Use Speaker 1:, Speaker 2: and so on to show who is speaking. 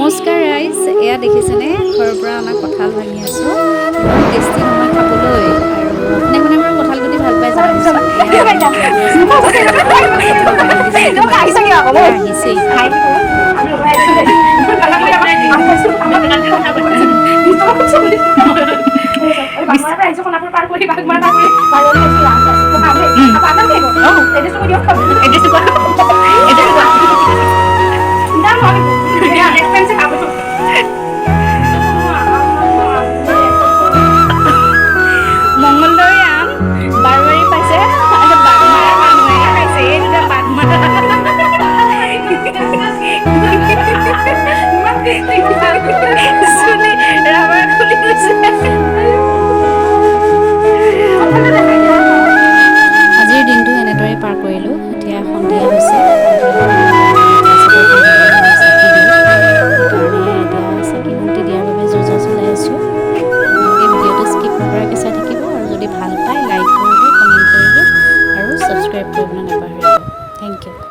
Speaker 1: নমস্কাৰ ৰাইজ, এয়া দেখিছেনে ঘৰৰ পৰা অনা কঁঠাল ভাঙি আছোঁ। ইমান টেষ্টি নহয় খাবলৈ। আৰু কোনে কোনে বাৰু কঁঠাল গুটি ভাল পাই জনাবচোন। মংগলদৈ আম বাৰবাৰী পাইছে আৰু বাগমাৰা মানুহে খাইছে। এই দুটা বাগমাৰা চুলি ৰাবাৰ খুলি গৈছে। আজিৰ দিনটো এনেদৰে পাৰ কৰিলোঁ। এতিয়া সন্ধিয়া হৈছে। সেইকাৰণে এতিয়া চাকি বন্তি দিয়াৰ বাবে যোজা চলাই আছোঁ। আপোনালোকে ভিডিঅ'টো স্কিপ নকৰাকৈ চাই থাকিব আৰু যদি ভাল পায় লাইক কৰিব, কমেণ্ট কৰিব আৰু ছাবস্ক্ৰাইব কৰিবলৈ নাপাহৰিব। Thank U.